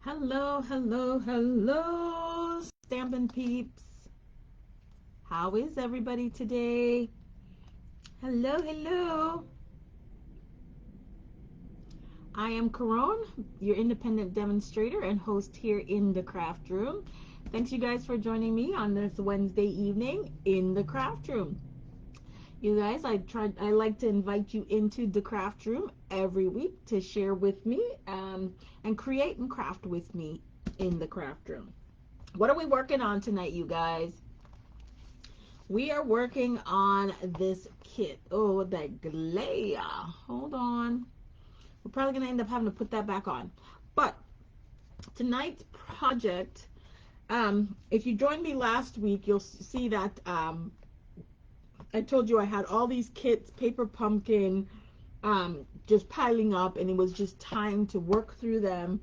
Hello, hello, hello, Stampin' Peeps. How is everybody today? Hello, hello. I am Caron, your independent demonstrator and host here in the craft room. Thanks you guys for joining me on this Wednesday evening in the craft room. You guys, I like to invite you into the craft room every week to share with me and create and craft with me in the craft room. What are we working on tonight, you guys? We are working on this kit. Oh, that glare. Hold on. We're probably going to end up having to put that back on. But tonight's project, if you joined me last week, you'll see that I told you I had all these kits, paper pumpkin, just piling up, and it was just time to work through them.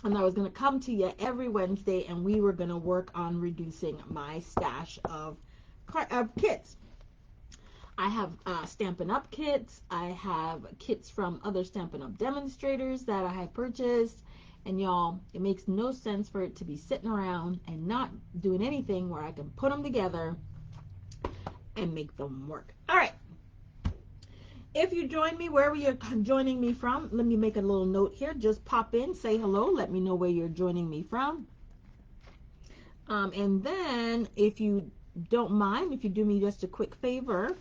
And I was going to come to you every Wednesday, and we were going to work on reducing my stash of kits. I have Stampin' Up kits. I have kits from other Stampin' Up demonstrators that I have purchased. And y'all, it makes no sense for it to be sitting around and not doing anything where I can put them together and make them work. All right. If you join me wherever you're joining me from, let me make a little note here. Just pop in, say hello, let me know where you're joining me from. And then if you don't mind, if you do me just a quick favor,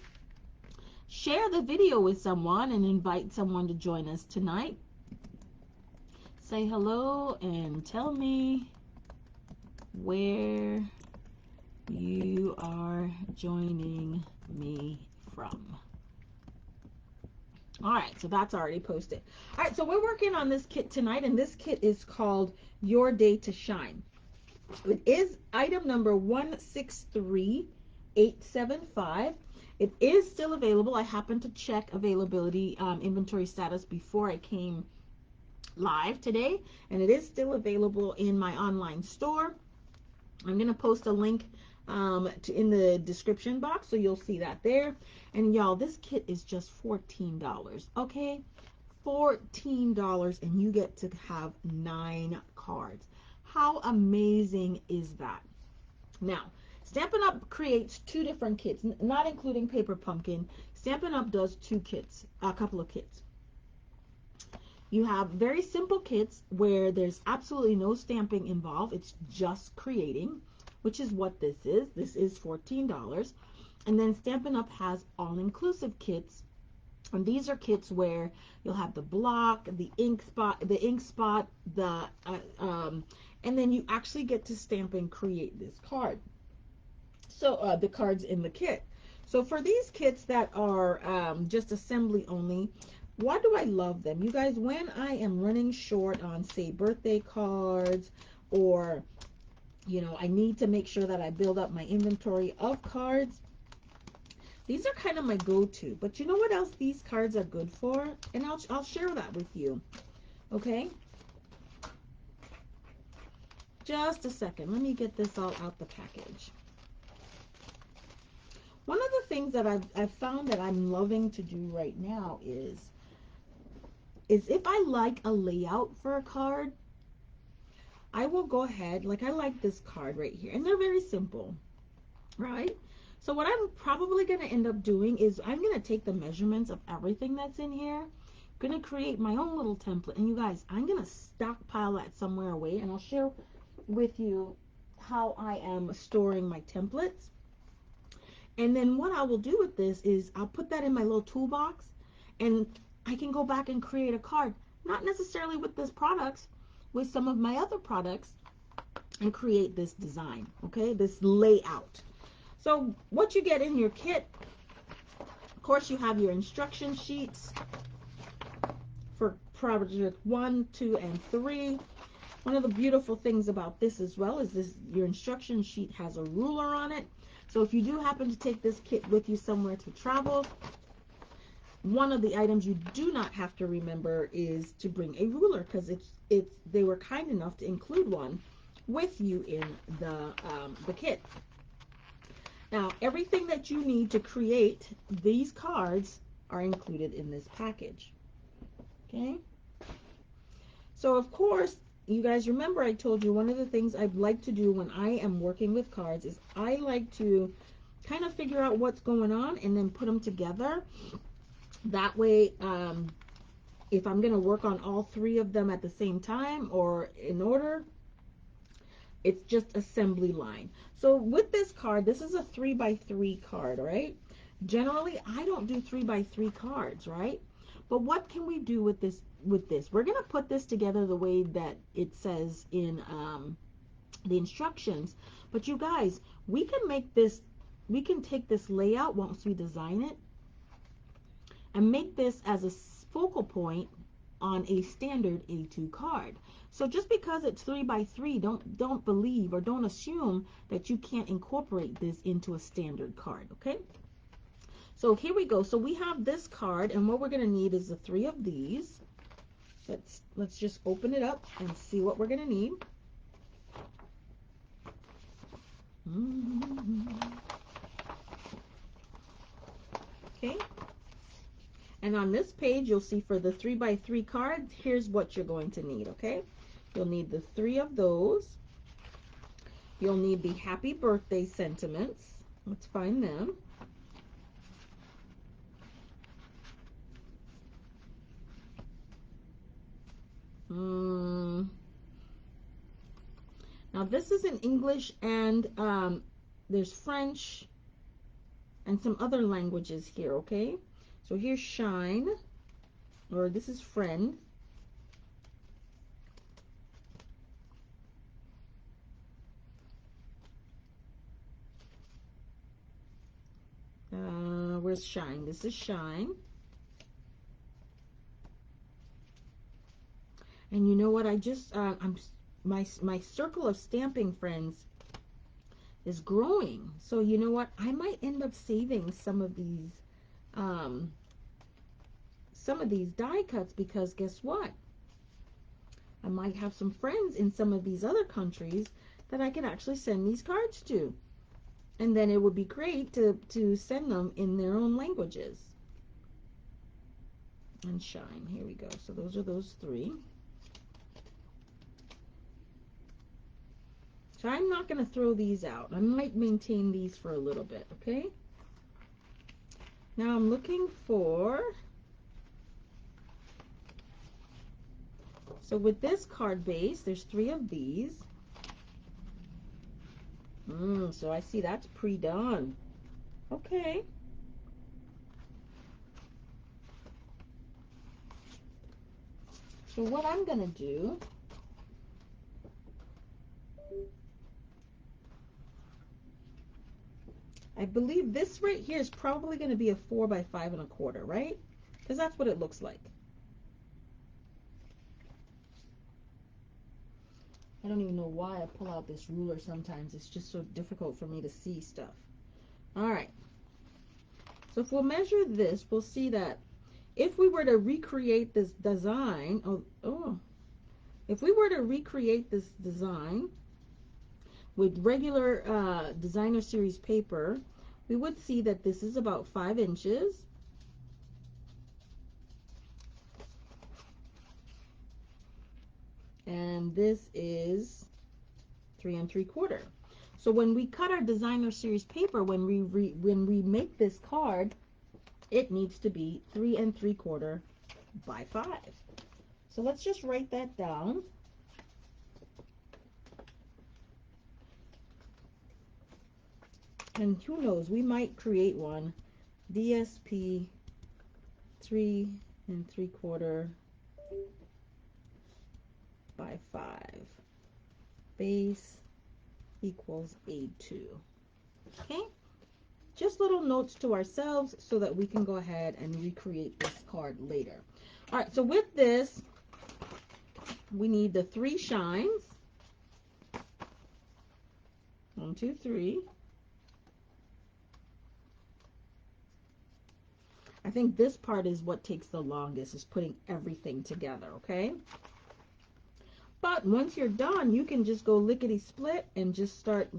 share the video with someone and invite someone to join us tonight. Say hello and tell me where you are joining me from. All right, so that's already posted. All right, so we're working on this kit tonight, and this kit is called Your Day to Shine. It is item number 163875. It is still available. I happened to check availability, inventory status before I came live today, and it is still available in my online store. I'm going to post a link in the description box, so you'll see that there. And y'all, this kit is just $14, okay? $14, and you get to have 9 cards. How amazing is that? Now, Stampin' Up creates 2 different kits, not including Paper Pumpkin. Stampin' Up does 2 kits, a couple of kits. You have very simple kits where there's absolutely no stamping involved. It's just creating, which is what this is. This is $14. And then Stampin' Up has all-inclusive kits. And these are kits where you'll have the block, the ink spot, and then you actually get to stamp and create this card. So the cards in the kit. So for these kits that are just assembly only, why do I love them? You guys, when I am running short on, say, birthday cards, or, you know, I need to make sure that I build up my inventory of cards, these are kind of my go-to. But you know what else these cards are good for? And I'll share that with you. Okay? Just a second. Let me get this all out the package. One of the things that I've found that I'm loving to do right now is if I like a layout for a card, I will go ahead, like I like this card right here. And they're very simple, right? So what I'm probably going to end up doing is I'm going to take the measurements of everything that's in here, going to create my own little template. And you guys, I'm going to stockpile that somewhere away, and I'll share with you how I am storing my templates. And then what I will do with this is I'll put that in my little toolbox, and I can go back and create a card, not necessarily with this products, with some of my other products, and create this design, okay, this layout. So what you get in your kit, of course, you have your instruction sheets for project 1, 2, and 3. One of the beautiful things about this as well is your instruction sheet has a ruler on it. So if you do happen to take this kit with you somewhere to travel, one of the items you do not have to remember is to bring a ruler, because they were kind enough to include one with you in the kit. Now, everything that you need to create these cards are included in this package. Okay? So, of course, you guys remember I told you one of the things I'd like to do when I am working with cards is I like to kind of figure out what's going on and then put them together. That way, if I'm going to work on all three of them at the same time or in order, it's just assembly line. So with this card, this is a 3x3 card, right? Generally, I don't do 3x3 cards, right? But what can we do with this? We're going to put this together the way that it says in the instructions. But you guys, we can make this, we can take this layout once we design it and make this as a focal point on a standard A2 card. So just because it's 3x3, don't believe or don't assume that you can't incorporate this into a standard card, okay? So here we go. So we have this card, and what we're going to need is the three of these. Let's just open it up and see what we're going to need. Okay. And on this page, you'll see for the 3x3 card, here's what you're going to need, okay? You'll need the three of those. You'll need the happy birthday sentiments. Let's find them. Now this is in English, and there's French and some other languages here, okay? So here's shine, or this is friend. Where's shine? This is shine. And you know what? I just my circle of stamping friends is growing. So you know what? I might end up saving some of these die cuts, because guess what? I might have some friends in some of these other countries that I can actually send these cards to. And then it would be great to send them in their own languages. And shine. Here we go. So those are those three. So I'm not going to throw these out. I might maintain these for a little bit, okay? Now I'm looking for... So with this card base, there's three of these. So I see that's pre-done. Okay. So what I'm going to do... I believe this right here is probably going to be a 4x5 1/4, right? Because that's what it looks like. I don't even know why I pull out this ruler sometimes. It's just so difficult for me to see stuff. All right. So if we'll measure this, we'll see that if we were to recreate this design, if we were to recreate this design with regular designer series paper, we would see that this is about 5 inches. And this is 3 3/4. So when we cut our designer series paper, when we make this card, it needs to be 3 3/4 by 5. So let's just write that down. And who knows, we might create one. DSP 3 3/4 by 5. Base equals A2. Okay? Just little notes to ourselves so that we can go ahead and recreate this card later. All right, so with this, we need the 3 shines. 1, 2, 3. I think this part is what takes the longest, is putting everything together, okay? But once you're done, you can just go lickety split and just start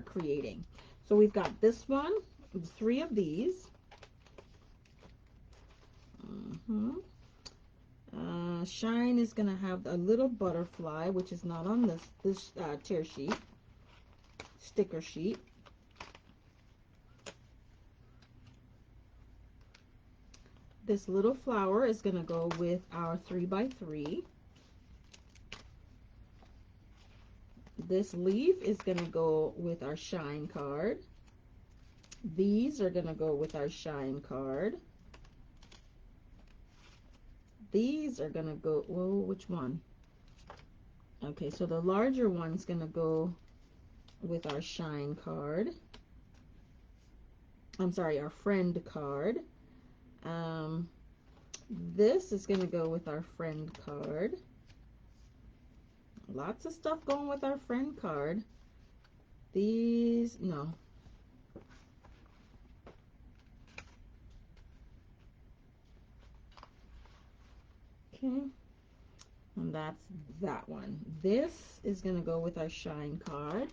creating. So we've got this one, 3 of these. Shine is going to have a little butterfly, which is not on this tear sheet, sticker sheet. This little flower is going to go with our 3x3. This leaf is going to go with our Shine card. These are going to go with our Shine card. These are going to go, whoa, which one? Okay, so the larger one's going to go with our Shine card. I'm sorry, our friend card. This is going to go with our friend card. Lots of stuff going with our friend card. These, no. Okay. And that's that one. This is going to go with our Shine card.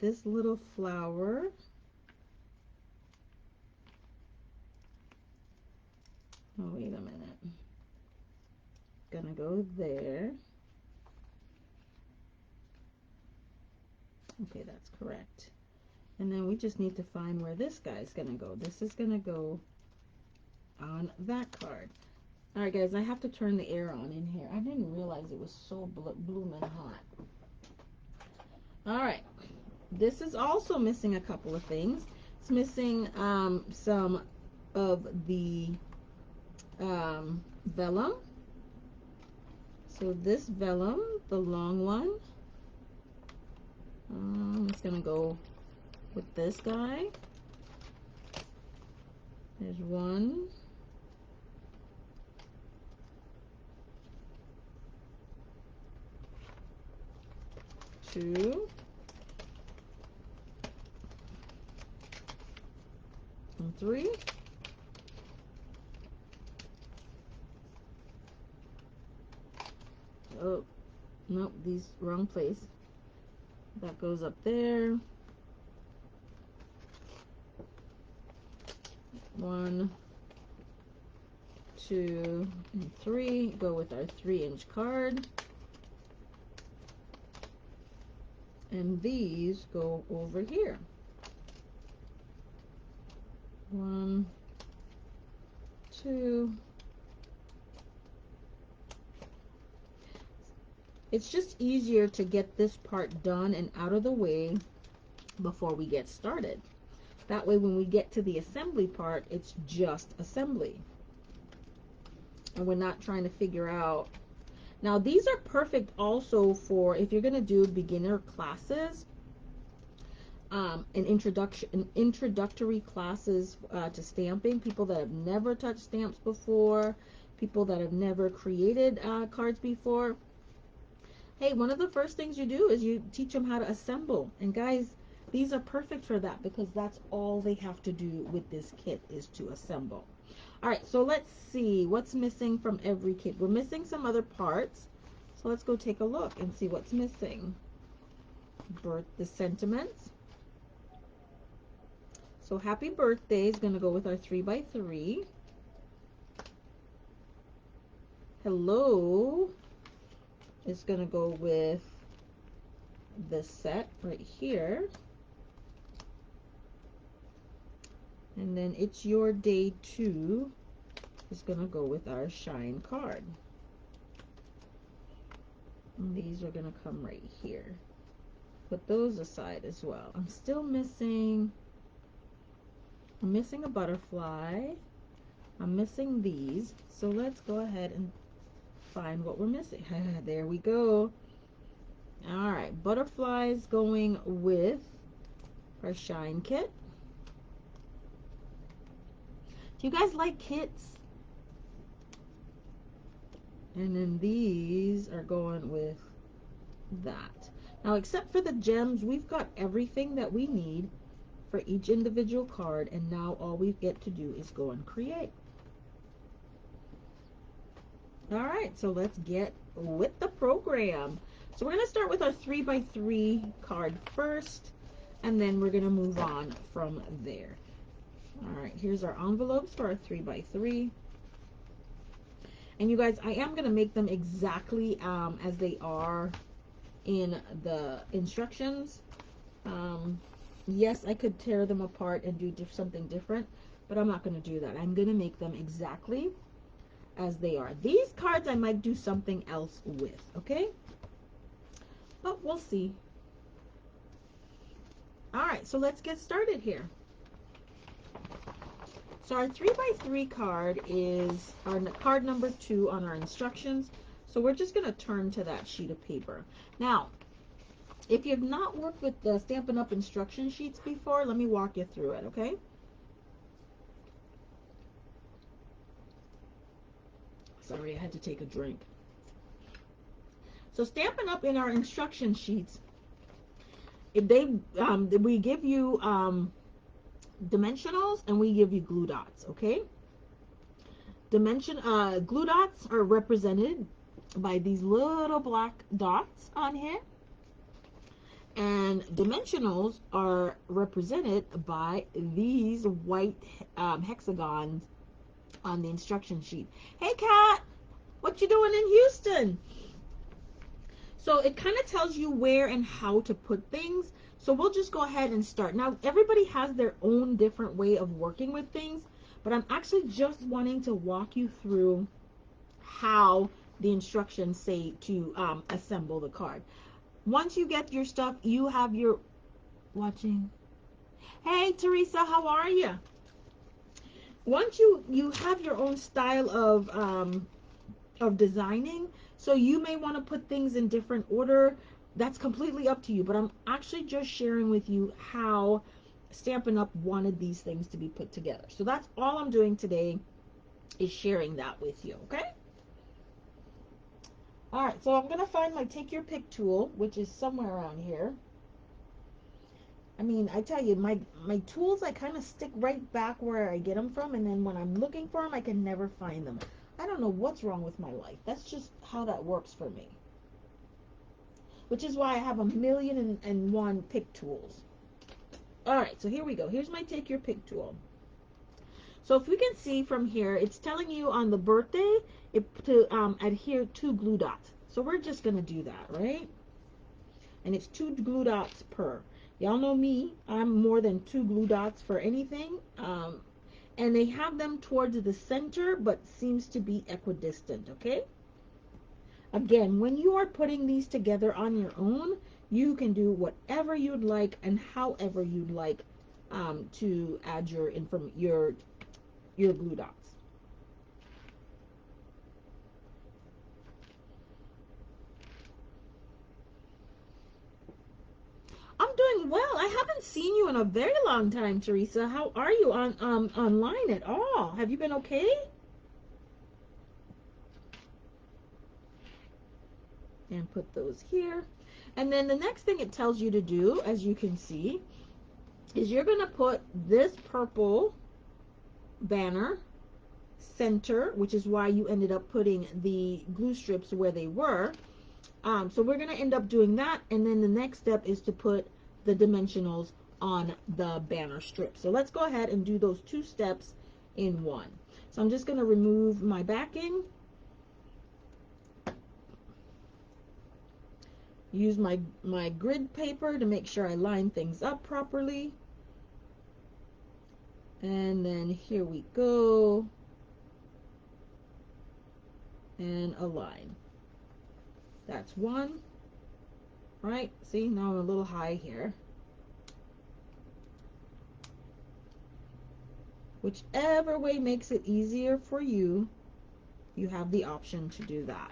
This little flower. Oh, wait a minute. Gonna go there. Okay, that's correct. And then we just need to find where this guy's gonna go. This is gonna go on that card. All right, guys, I have to turn the air on in here. I didn't realize it was so blooming hot. All right, this is also missing a couple of things. It's missing some of the vellum. So this vellum, the long one, it's gonna go with this guy. There's one, two, and three. Oh, nope, these wrong place. That goes up there. 1, 2, and 3. Go with our 3-inch card. And these go over here. 1, 2. It's just easier to get this part done and out of the way before we get started. That way when we get to the assembly part, it's just assembly. And we're not trying to figure out. Now these are perfect also for if you're going to do beginner classes, introductory classes to stamping, people that have never touched stamps before, people that have never created cards before. Hey, one of the first things you do is you teach them how to assemble. And guys, these are perfect for that because that's all they have to do with this kit is to assemble. All right, so let's see what's missing from every kit. We're missing some other parts. So let's go take a look and see what's missing. The sentiments. So happy birthday is going to go with our 3x3. Hello is going to go with this set right here. And then It's Your Day Too is going to go with our Shine card. And these are going to come right here. Put those aside as well. I'm missing a butterfly. I'm missing these. So let's go ahead and find what we're missing. There we go. All right, butterflies going with our Shine kit. Do you guys like kits? And then these are going with that. Now, except for the gems, we've got everything that we need for each individual card, and now all we get to do is go and create. All right, so let's get with the program. So we're going to start with our 3x3 card first, and then we're going to move on from there. All right, here's our envelopes for our 3x3. And you guys, I am going to make them exactly as they are in the instructions. Yes, I could tear them apart and do something different, but I'm not going to do that. I'm going to make them exactly as they are. These cards I might do something else with, okay? But we'll see. All right, so let's get started here. So our 3x3 card is our card number 2 on our instructions. So we're just going to turn to that sheet of paper. Now, if you've not worked with the Stampin' Up! Instruction sheets before, let me walk you through it, okay? Sorry, I had to take a drink. So Stampin' Up! In our instruction sheets, we give you dimensionals and we give you glue dots, okay? Glue dots are represented by these little black dots on here, and dimensionals are represented by these white hexagons on the instruction sheet. Hey Kat, what you doing in Houston? So it kind of tells you where and how to put things. So we'll just go ahead and start. Now everybody has their own different way of working with things, but I'm actually just wanting to walk you through how the instructions say to assemble the card. Once you get your stuff, you have your watching. Hey Teresa, how are you? Once you have your own style of designing, so you may want to put things in different order. That's completely up to you, but I'm actually just sharing with you how Stampin' Up! Wanted these things to be put together. So that's all I'm doing today, is sharing that with you, okay? All right, so I'm going to find my Take Your Pick tool, which is somewhere around here. I mean, I tell you, my tools, I kind of stick right back where I get them from, and then when I'm looking for them, I can never find them. I don't know what's wrong with my life. That's just how that works for me. Which is why I have 1,000,001 pick tools. All right, so here we go. Here's my Take Your Pick tool. So if we can see from here, it's telling you on the birthday to adhere 2 glue dots. So we're just going to do that, right? And it's 2 glue dots per. Y'all know me. I'm more than 2 glue dots for anything. And they have them towards the center, but seems to be equidistant, okay? Again, when you are putting these together on your own, you can do whatever you'd like and however you'd like to add your glue dots. I'm doing well. I haven't seen you in a very long time, Teresa. How are you online at all? Have you been okay? And put those here. And then the next thing it tells you to do, as you can see, is you're going to put this purple banner center, which is why you ended up putting the glue strips where they were. So we're going to end up doing that, and then the next step is to put the dimensionals on the banner strip. So let's go ahead and do those 2 steps in one. So I'm just going to remove my backing, use my grid paper to make sure I line things up properly, and then here we go, and align. That's one. Right, see, now I'm a little high here. Whichever way makes it easier for you, you have the option to do that.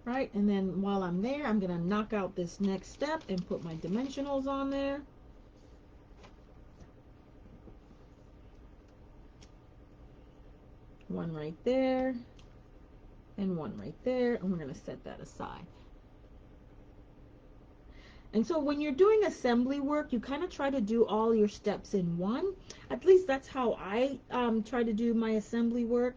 Right, and then while I'm there, I'm going to knock out this next step and put my dimensionals on there. One right there, and one right there, and we're going to set that aside. And so when you're doing assembly work, you kind of try to do all your steps in one. At least that's how I try to do my assembly work.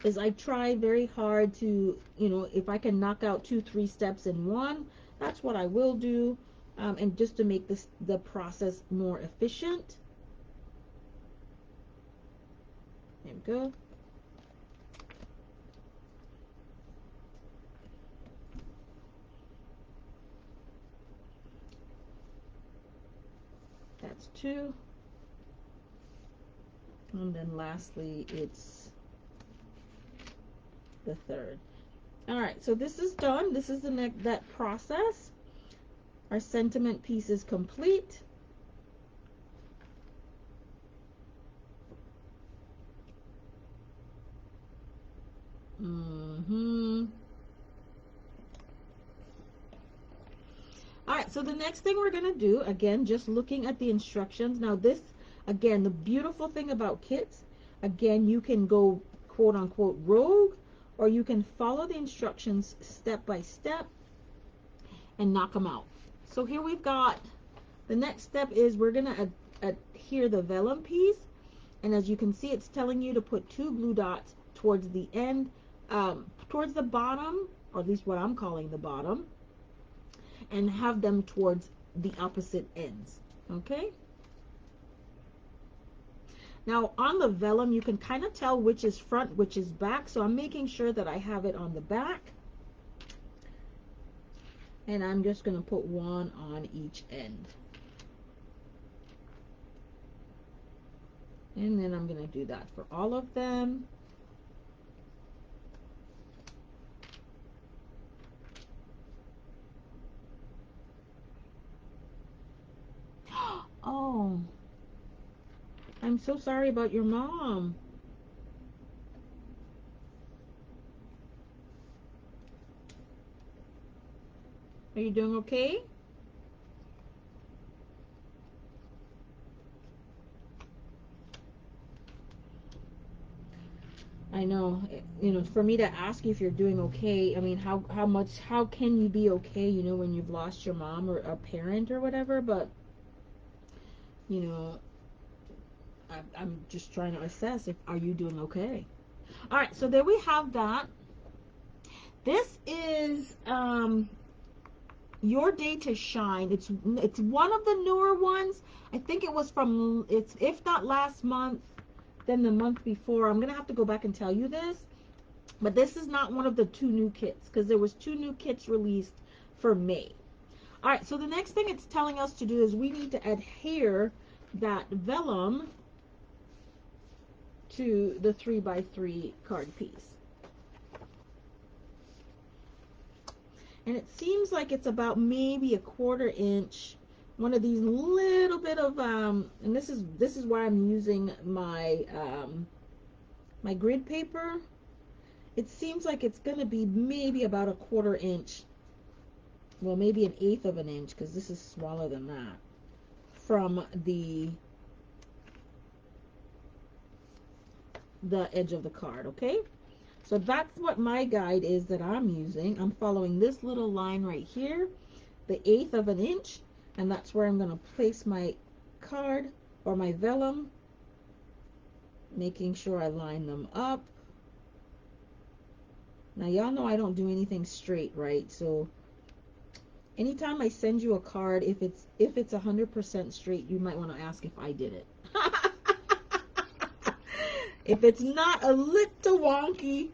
Is I try very hard to, if I can knock out 2-3 steps in one, that's what I will do, and just to make the process more efficient. we go. That's 2. And then lastly, it's the 3rd. All right, so this is done. This is that process. Our sentiment piece is complete. All right, so the next thing we're going to do, again, just looking at the instructions. Now this, again, the beautiful thing about kits, again, you can go quote unquote rogue, or you can follow the instructions step by step and knock them out. So here we've got, the next step is we're going to adhere the vellum piece. And as you can see, it's telling you to put 2 glue dots towards the end, towards the bottom, or at least what I'm calling the bottom, and have them towards the opposite ends. Okay? Now on the vellum, you can kind of tell which is front, which is back. So I'm making sure that I have it on the back. And I'm just going to put 1 on each end. And then I'm going to do that for all of them. Oh, I'm so sorry about your mom. Are you doing okay? I know, you know, for me to ask you if you're doing okay, I mean, how can you be okay, you know, when you've lost your mom or a parent or whatever, but, you know, I'm just trying to assess if, are you doing okay? All right, so there we have that. This is Your Day to Shine. It's one of the newer ones. I think it was from, it's if not last month, then the month before. I'm gonna have to go back and tell you this, but this is not one of the 2 new kits, because there was 2 new kits released for May. All right, so the next thing it's telling us to do is we need to adhere that vellum to the 3x3 card piece. And it seems like it's about maybe a 1/4 inch, one of these little bit of and this is why I'm using my my grid paper. It seems like it's going to be maybe about a 1/4 inch, well, maybe 1/8 of an inch, because this is smaller than that, from the edge of the card. Okay, so that's what my guide is that I'm using. I'm following this little line right here, the 1/8 of an inch, and that's where I'm going to place my card or my vellum, making sure I line them up. Now y'all know I don't do anything straight, right? So anytime I send you a card, if it's 100% straight, you might want to ask if I did it. If it's not a little wonky,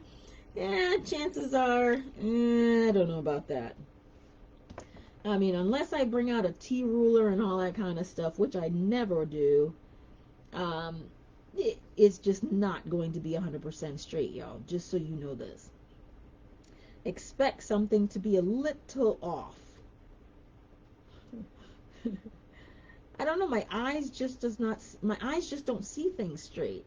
chances are, I don't know about that. I mean, unless I bring out a T-ruler and all that kind of stuff, which I never do, it's just not going to be 100% straight, y'all. Just so you know this. Expect something to be a little off. I don't know, my eyes just don't see things straight.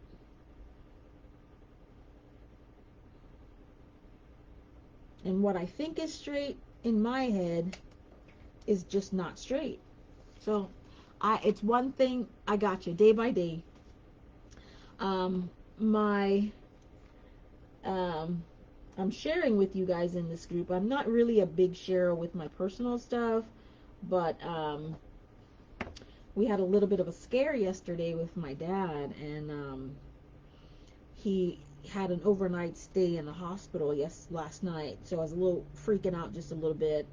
And what I think is straight in my head is just not straight. So it's one thing, I got you, day by day. I'm sharing with you guys in this group. I'm not really a big sharer with my personal stuff, but we had a little bit of a scare yesterday with my dad, and he had an overnight stay in the hospital last night, so I was a little freaking out just a little bit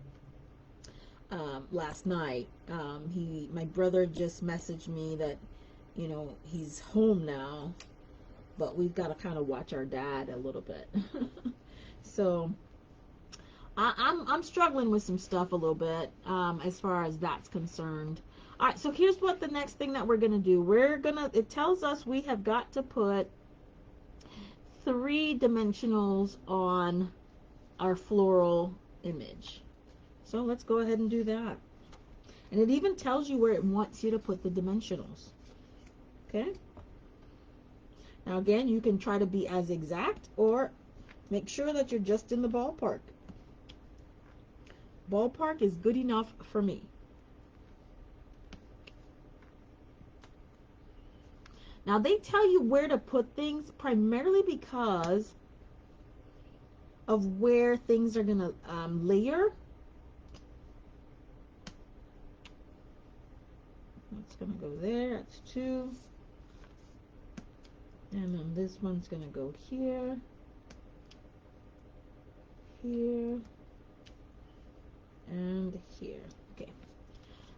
last night. My brother just messaged me that, you know, he's home now, but we've got to kind of watch our dad a little bit. So I'm struggling with some stuff a little bit as far as that's concerned. All right, so here's what the next thing that we're gonna do. It tells us we have got to put 3 dimensionals on our floral image. So let's go ahead and do that. And it even tells you where it wants you to put the dimensionals. Okay. Now again, you can try to be as exact or make sure that you're just in the ballpark. Ballpark is good enough for me. Now they tell you where to put things primarily because of where things are going to layer. It's going to go there. That's 2. And then this one's going to go here, here, and here. Okay.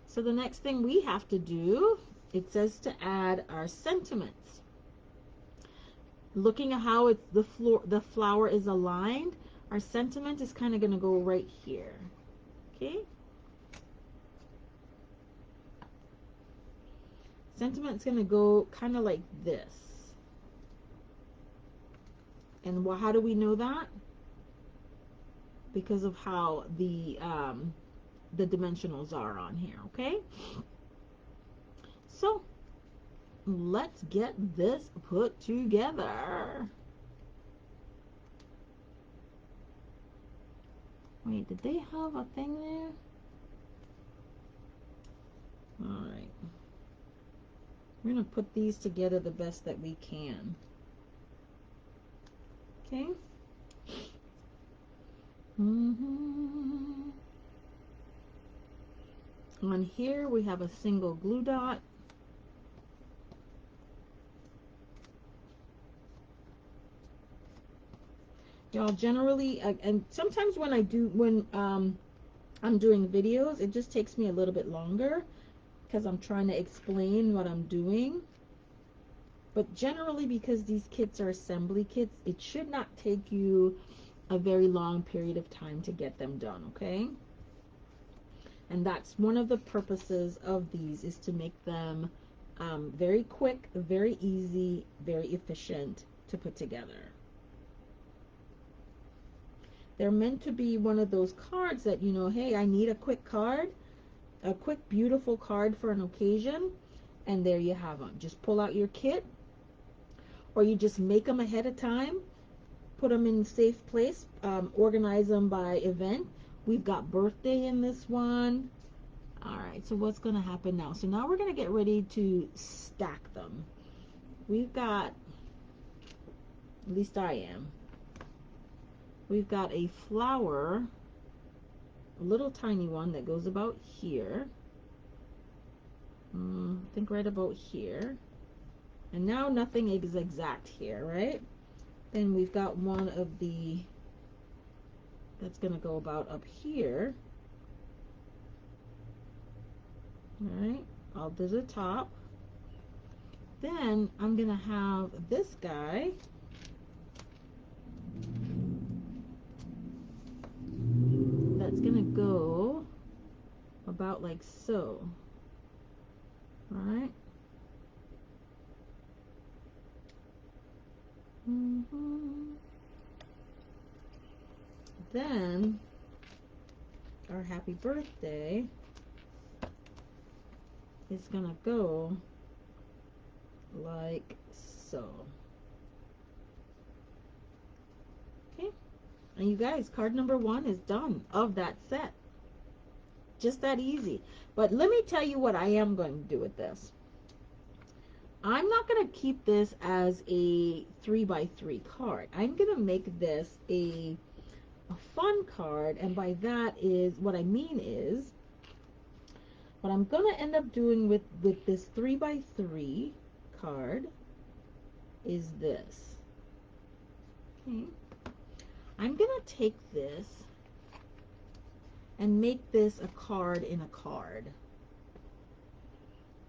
So the next thing we have to do, it says to add our sentiments. Looking at how it's the flower is aligned, our sentiment is kind of going to go right here. Okay. Sentiment's going to go kind of like this. And how do we know that? Because of how the dimensionals are on here, okay? So let's get this put together. Wait, did they have a thing there? All right. We're going to put these together the best that we can. Okay. On here we have a single glue dot. Y'all, generally, and sometimes when I'm doing videos, it just takes me a little bit longer because I'm trying to explain what I'm doing. But generally, because these kits are assembly kits, it should not take you a very long period of time to get them done, okay? And that's one of the purposes of these, is to make them very quick, very easy, very efficient to put together. They're meant to be one of those cards that, you know, hey, I need a quick card, a quick, beautiful card for an occasion, and there you have them. Just pull out your kit, or you just make them ahead of time, put them in a safe place, organize them by event. We've got birthday in this one. All right, so what's going to happen now? So now we're going to get ready to stack them. We've got, at least I am, we've got a flower, a little tiny one that goes about here. I think right about here. And now nothing is exact here, right? Then we've got one of the, that's going to go about up here. All right, all to the top. Then I'm going to have this guy that's going to go about like so. All right. Then our happy birthday is going to go like so. Okay. And you guys, card number 1 is done of that set. Just that easy. But let me tell you what I am going to do with this. I'm not going to keep this as a 3x3 card. I'm going to make this a fun card, and by that is, what I mean is, what I'm going to end up doing with this 3x3 card is this. Okay. I'm going to take this and make this a card in a card.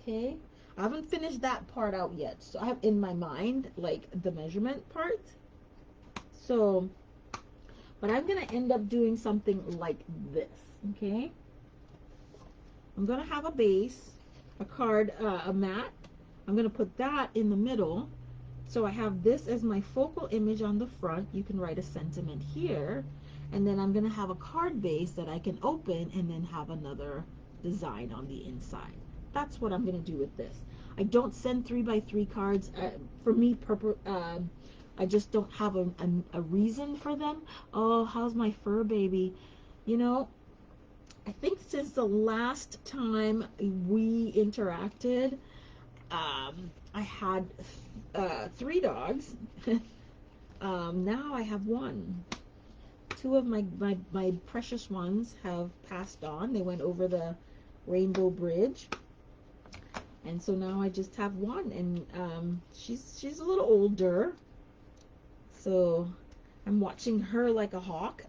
Okay. I haven't finished that part out yet. So I have in my mind, like, the measurement part. So, but I'm going to end up doing something like this, okay? I'm going to have a base, a card, a mat. I'm going to put that in the middle. So I have this as my focal image on the front. You can write a sentiment here. And then I'm going to have a card base that I can open and then have another design on the inside. That's what I'm going to do with this. I don't send 3x3 cards. For me, I just don't have a reason for them. Oh, how's my fur baby? You know, I think since the last time we interacted, I had 3 dogs. Now I have 1. 2 of my precious ones have passed on. They went over the Rainbow Bridge. And so now I just have 1. And she's a little older. So I'm watching her like a hawk.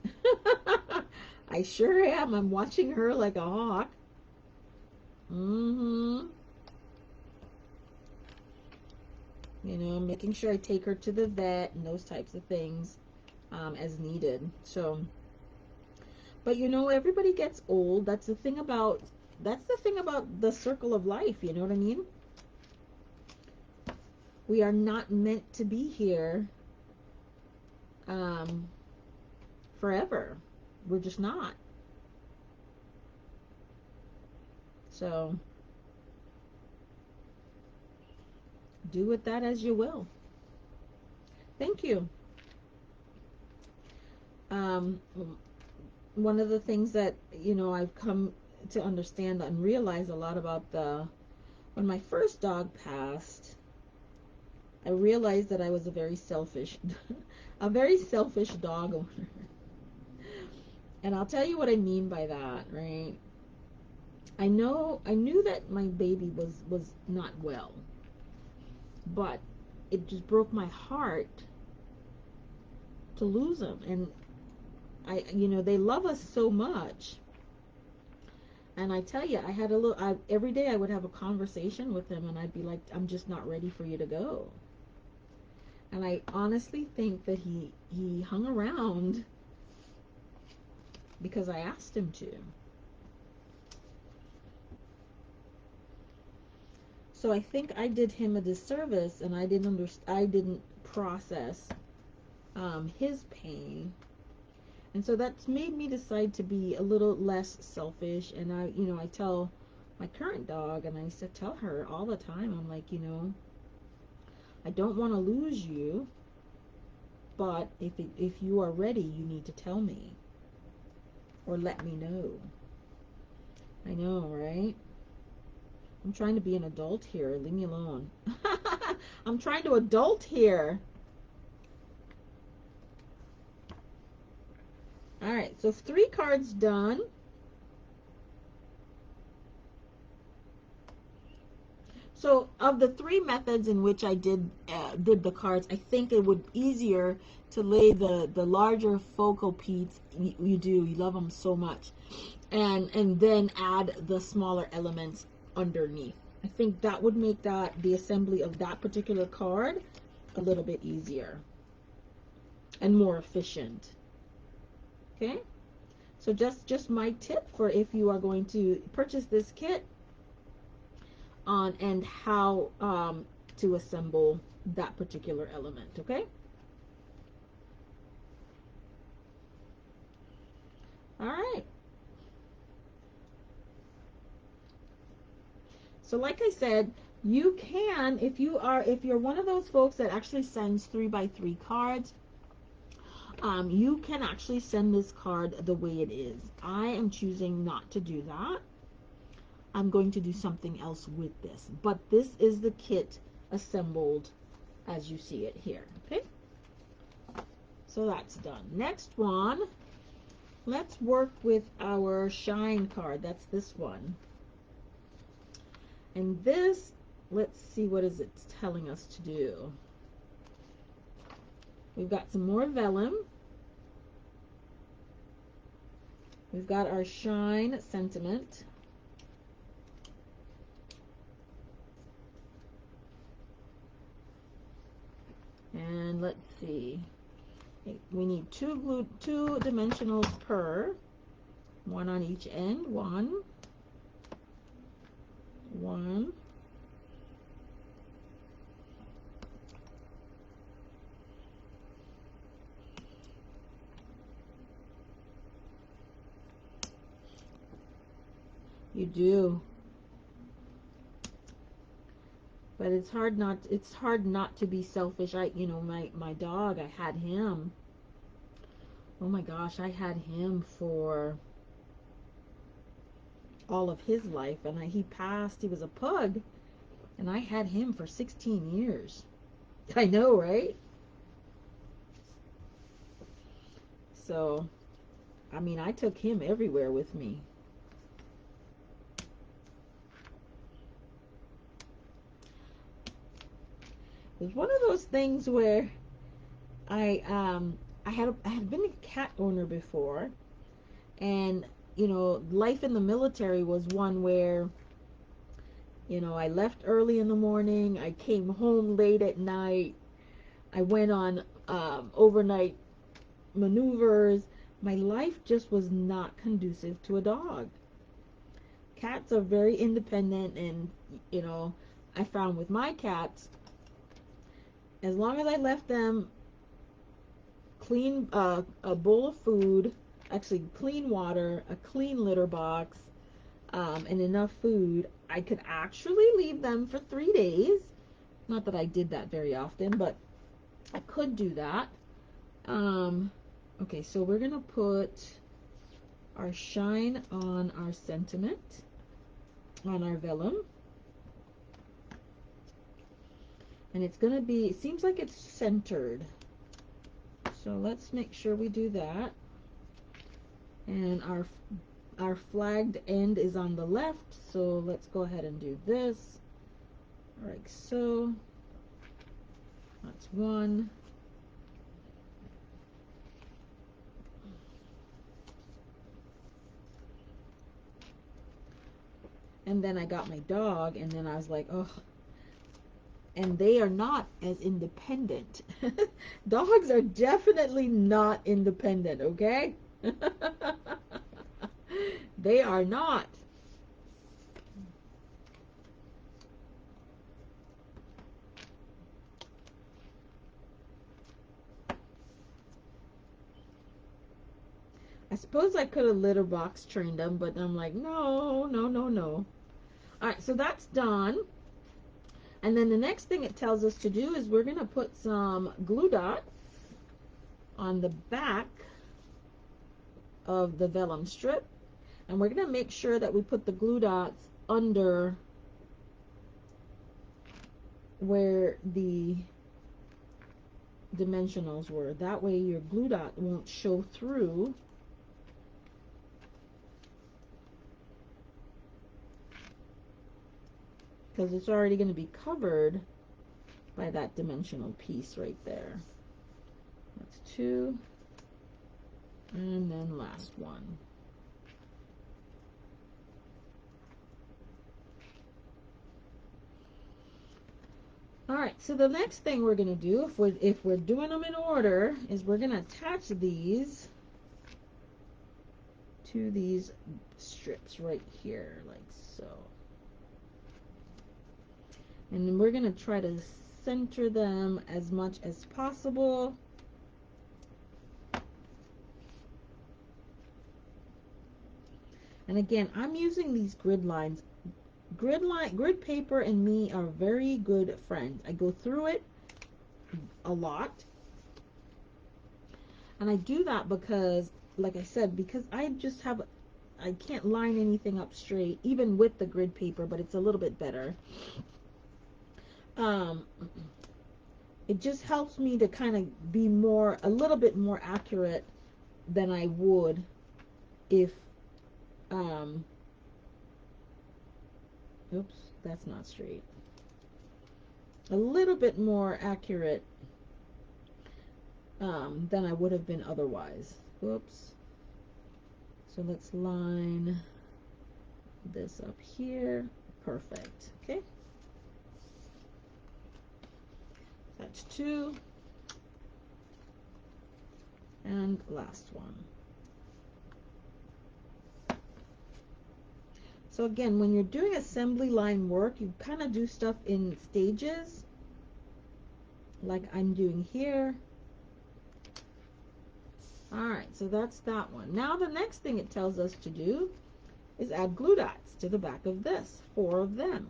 I sure am. I'm watching her like a hawk. You know, making sure I take her to the vet and those types of things as needed. So, but you know, everybody gets old. That's the thing about the circle of life. You know what I mean? We are not meant to be here forever. We're just not. So do with that as you will. Thank you. One of the things that, you know, I've come to understand and realize a lot about when my first dog passed, I realized that I was a very selfish dog owner. And I'll tell you what I mean by that, right? I knew that my baby was not well, but it just broke my heart to lose him. And you know, they love us so much. And I tell you, every day I would have a conversation with him, and I'd be like, I'm just not ready for you to go. And I honestly think that he hung around because I asked him to. So I think I did him a disservice, and I didn't process his pain. And so that's made me decide to be a little less selfish. And I tell my current dog, and I used to tell her all the time, I'm like, you know, I don't want to lose you, but if you are ready, you need to tell me or let me know. I know, right? I'm trying to be an adult here. Leave me alone. I'm trying to adult here. All right, so 3 cards done. So of the 3 methods in which I did the cards, I think it would be easier to lay the larger focal piece. You love them so much, and then add the smaller elements underneath. I think that would make the assembly of that particular card a little bit easier and more efficient. Okay, so just my tip for if you are going to purchase this kit on and how to assemble that particular element. Okay, all right. So like I said, you can, if you're one of those folks that actually sends 3x3 cards, you can actually send this card the way it is. I am choosing not to do that. I'm going to do something else with this. But this is the kit assembled as you see it here. Okay? So that's done. Next one, let's work with our shine card. That's this one. And this, let's see what is it telling us to do. We've got some more vellum. We've got our shine sentiment. And let's see. We need two dimensionals per, one on each end. One. You do. But it's hard not to be selfish. My dog, I had him. Oh my gosh, I had him for all of his life, and he passed. He was a pug, and I had him for 16 years. I know, right? So, I mean, I took him everywhere with me. It was one of those things where I had been a cat owner before, and life in the military was one where I left early in the morning, I came home late at night, I went on overnight maneuvers. My life just was not conducive to a dog. Cats are very independent, and I found with my cats, as long as I left them clean, a bowl of food, actually clean water, a clean litter box, and enough food, I could actually leave them for 3 days. Not that I did that very often, but I could do that. Okay, so we're gonna put our shine on our sentiment, on our vellum, and it's gonna be, it seems like it's centered, so let's make sure we do that. And our flagged end is on the left, so let's go ahead and do this like so. That's one. And then I got my dog, and then I was like, oh, and they are not as independent. Dogs are definitely not independent, okay? They are not. I suppose I could have litter box trained them, but I'm like, no, no, no, no. All right, so that's done. And then the next thing it tells us to do is we're going to put some glue dots on the back of the vellum strip. And we're going to make sure that we put the glue dots under where the dimensionals were. That way your glue dot won't show through. Because it's already going to be covered by that dimensional piece right there. That's two. And then last one. Alright, so the next thing we're going to do, if we're doing them in order, is we're going to attach these to these strips right here, like so. And then we're going to try to center them as much as possible. And again, I'm using these grid lines. Grid paper and me are very good friends. I go through it a lot. And I do that because, like I said, because I can't line anything up straight, even with the grid paper, but it's a little bit better. It just helps me to kind of be a little bit more accurate than I would if, oops, that's not straight. A little bit more accurate than I would have been otherwise. Whoops. So let's line this up here. Perfect. Okay. That's two. And last one. So again, when you're doing assembly line work, you kind of do stuff in stages, like I'm doing here. Alright, so that's that one. Now the next thing it tells us to do is add glue dots to the back of this, 4 of them.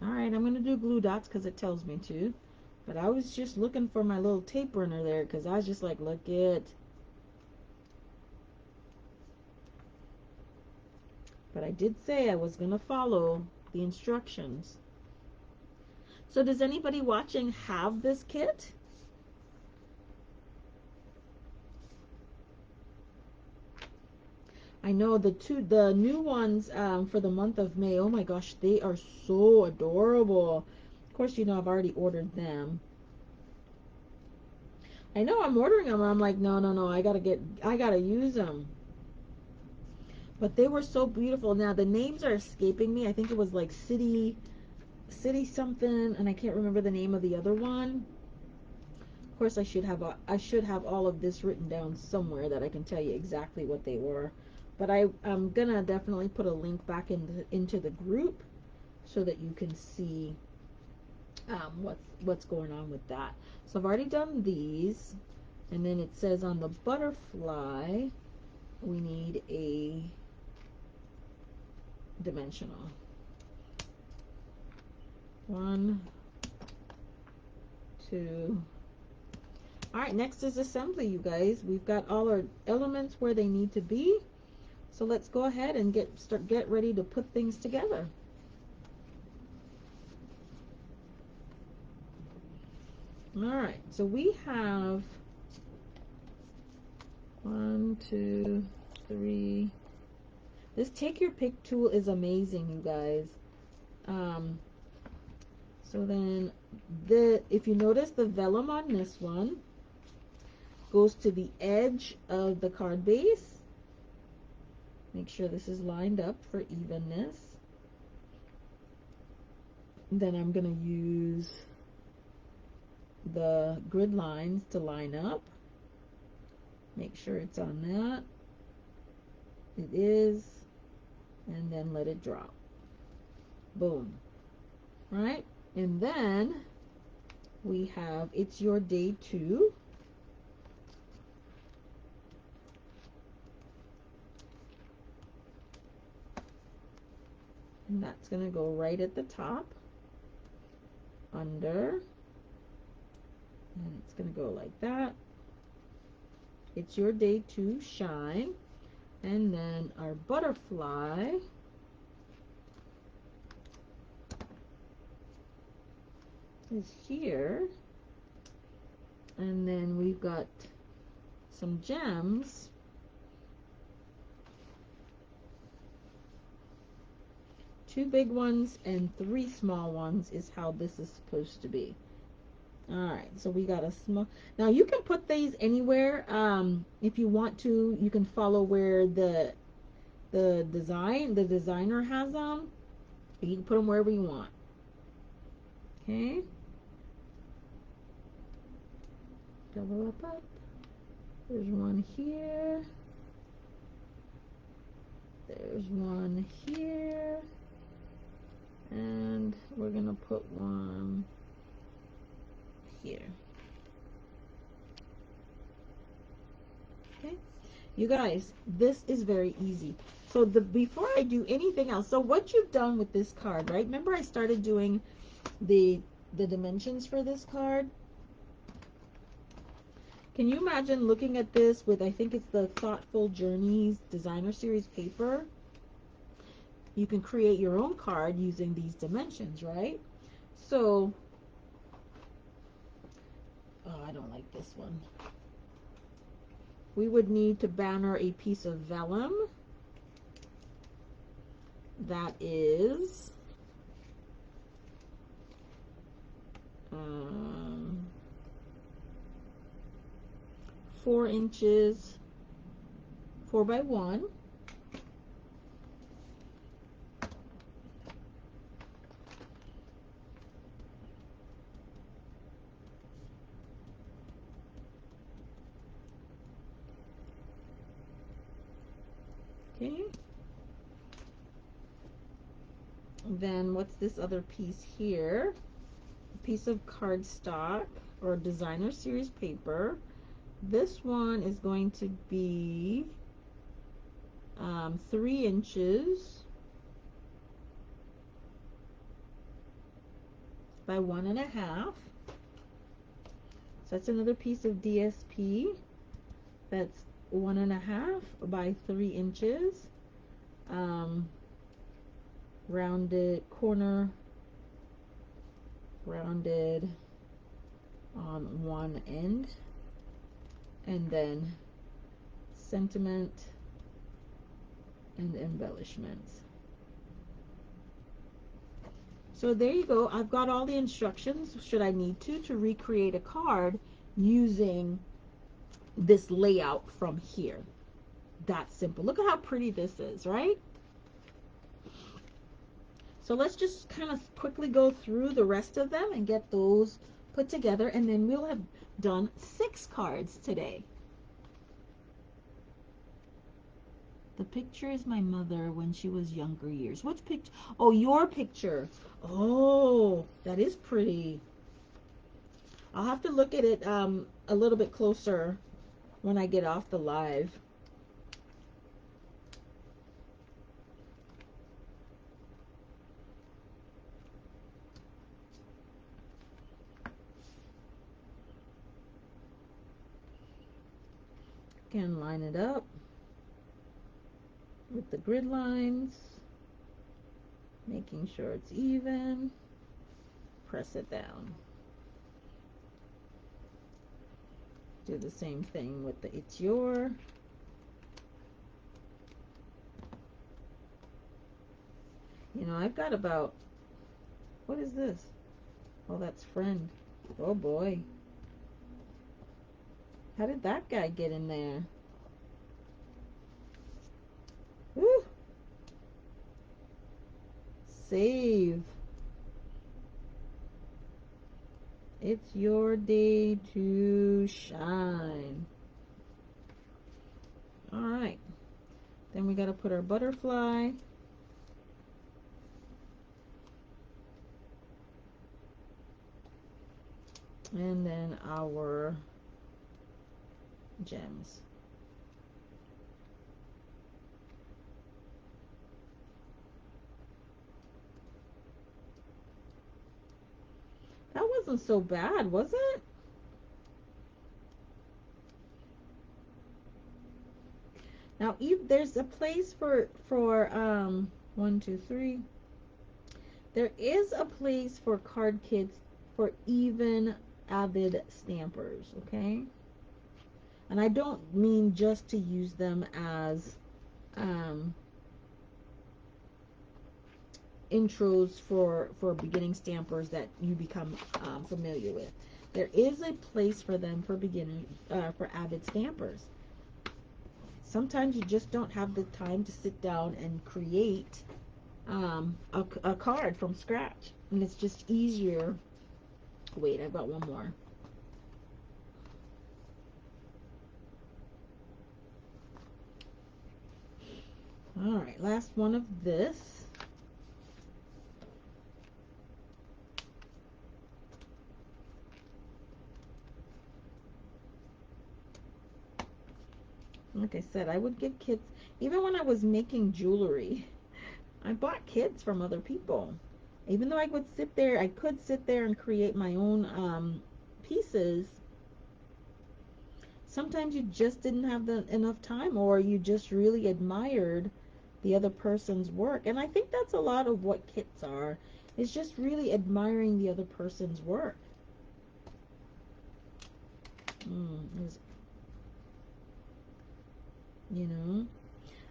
Alright, I'm going to do glue dots because it tells me to. But I was just looking for my little tape runner there because I was just like, look it. But I did say I was going to follow the instructions. So does anybody watching have this kit? I know the new ones for the month of May, oh my gosh, they are so adorable. Of course, you know I've already ordered them. I know I'm ordering them. I'm like, no, I gotta use them. But they were so beautiful. Now the names are escaping me. I think it was like City something, and I can't remember the name of the other one. Of course, I should have all of this written down somewhere that I can tell you exactly what they were. But I'm gonna definitely put a link back into the group so that you can see what's going on with that. So I've already done these, and then it says on the butterfly we need a dimensional. 1, 2. All right, next is assembly, you guys. We've got all our elements where they need to be. So let's go ahead and get ready to put things together. All right, so we have 1, 2, 3. This take your pick tool is amazing, you guys. So then if you notice, the vellum on this one goes to the edge of the card base. Make sure this is lined up for evenness. Then I'm going to use the grid lines to line up. Make sure it's on that. It is. And then let it drop. Boom. Right? And then we have It's Your Day 2. And that's going to go right at the top, under, and it's going to go like that. It's Your Day to Shine. And then our butterfly is here. And then we've got some gems. Two big ones and 3 small ones is how this is supposed to be. Alright, so we got a small. Now you can put these anywhere. If you want to, you can follow where the designer has them. You can put them wherever you want. Okay. Double up. There's one here. There's one here. And we're going to put one here. Okay. You guys, this is very easy. So before I do anything else, so what you've done with this card, right? Remember I started doing the dimensions for this card? Can you imagine looking at this with, I think it's the Thoughtful Journeys Designer Series paper? You can create your own card using these dimensions, right? So, oh, I don't like this one. We would need to banner a piece of vellum that is 4 inches 4 by 1. Okay. Then what's this other piece here? A piece of cardstock or designer series paper. This one is going to be 3 inches by 1.5. So that's another piece of DSP. That's 1.5 by 3 inches. Rounded corner, rounded on one end, and then sentiment and embellishments. So there you go. I've got all the instructions, should I need to recreate a card using this layout from here. That's simple. Look at how pretty this is, right? So let's just kind of quickly go through the rest of them and get those put together, and then we'll have done 6 cards today. The picture is my mother when she was younger years. Which picture? Oh, your picture. Oh, that is pretty. I'll have to look at it a little bit closer when I get off the live. Again, line it up with the grid lines, making sure it's even. Press it down. Do the same thing with the It's Your. You know, I've got about, what is this? Oh, that's friend. Oh boy. How did that guy get in there? Woo! Save. It's your day to shine. All right. Then we got to put our butterfly. And then our gems. That wasn't so bad, was it? Now, there's a place for 1, 2, 3. There is a place for card kits for even avid stampers, okay? And I don't mean just to use them as intros for beginning stampers that you become familiar with. There is a place for them for beginning for avid stampers. Sometimes you just don't have the time to sit down and create a card from scratch, and it's just easier. Wait, I've got one more. All right, last one of this. Like I said, I would give kits, even when I was making jewelry, I bought kits from other people. Even though I could sit there and create my own pieces, sometimes you just didn't have enough time, or you just really admired the other person's work. And I think that's a lot of what kits are, is just really admiring the other person's work. You know,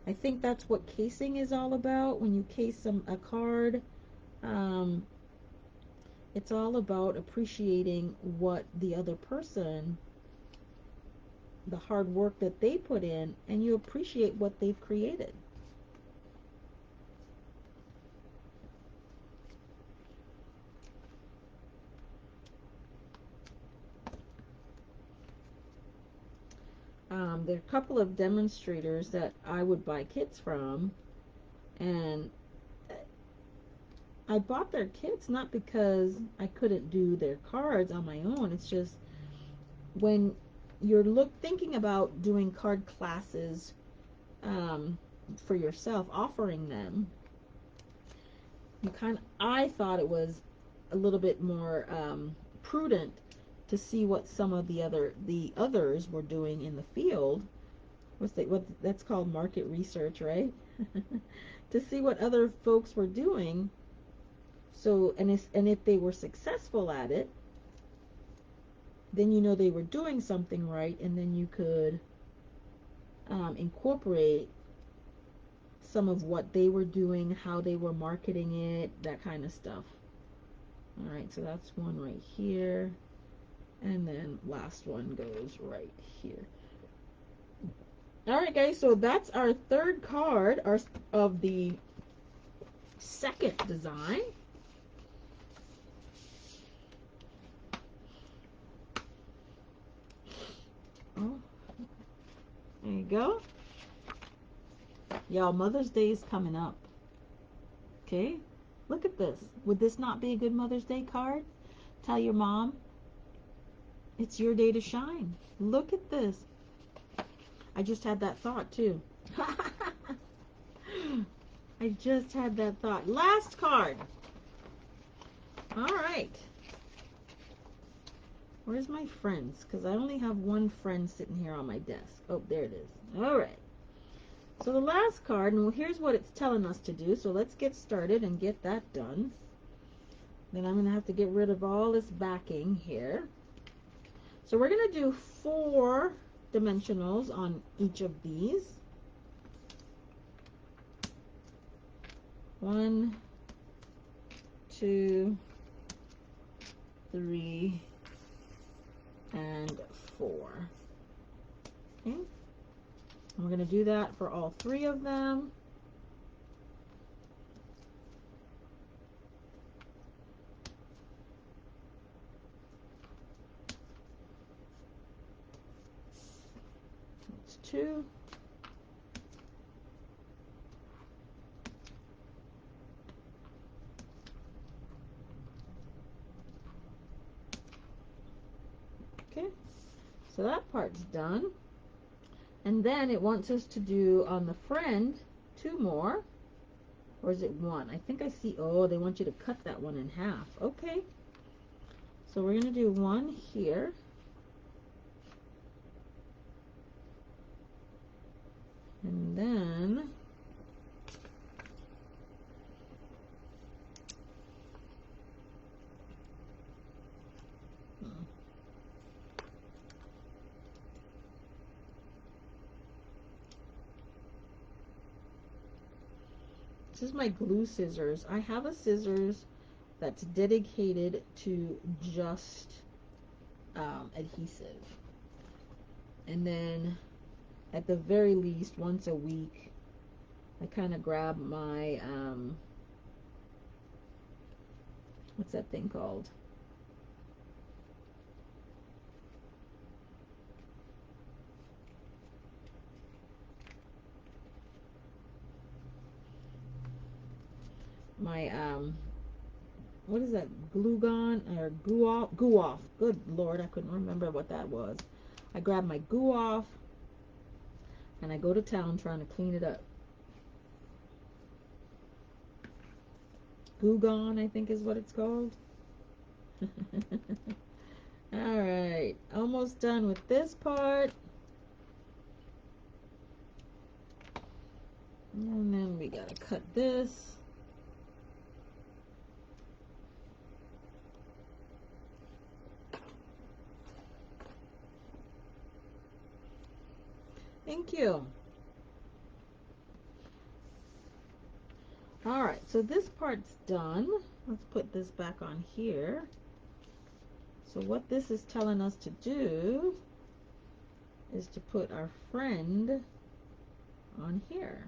I think that's what casing is all about. When you case a card, it's all about appreciating what the other person, the hard work that they put in, and you appreciate what they've created. there are a couple of demonstrators that I would buy kits from, and I bought their kits not because I couldn't do their cards on my own. It's just when you're thinking about doing card classes for yourself, offering them, I thought it was a little bit more prudent to see what some of the others were doing in the field. What that's called market research, right? To see what other folks were doing. So, and if they were successful at it, then you know they were doing something right, and then you could incorporate some of what they were doing, how they were marketing it, that kind of stuff. All right, so that's one right here, and then last one goes right here. All right, guys, so that's our third card of the second design. Oh, there you go. Y'all, Mother's Day is coming up. Okay, look at this. Would this not be a good Mother's Day card? Tell your mom it's your day to shine. Look at this. I just had that thought too. I just had that thought. Last card. All right. Where's my friends? Because I only have one friend sitting here on my desk. Oh, there it is. All right. So the last card, and here's what it's telling us to do. So let's get started and get that done. Then I'm going to have to get rid of all this backing here. So we're going to do 4 dimensionals on each of these. 1, 2, 3, and 4. Okay. And we're going to do that for all 3 of them. That's 2. Okay, so that part's done. And then it wants us to do on the friend 2 more. Or is it 1? I think I see, oh, they want you to cut that one in half. Okay. So we're going to do 1 here. And then this is my glue scissors. I have a scissors that's dedicated to just adhesive. And then at the very least once a week I kind of grab my what's that thing called? My what is that? Glue gun or goo off? Goo off. Good Lord, I couldn't remember what that was. I grab my goo off and I go to town trying to clean it up. Goo gone, I think is what it's called. Alright, almost done with this part. And then we gotta cut this. Thank you. Alright, so this part's done. Let's put this back on here. So what this is telling us to do is to put our friend on here.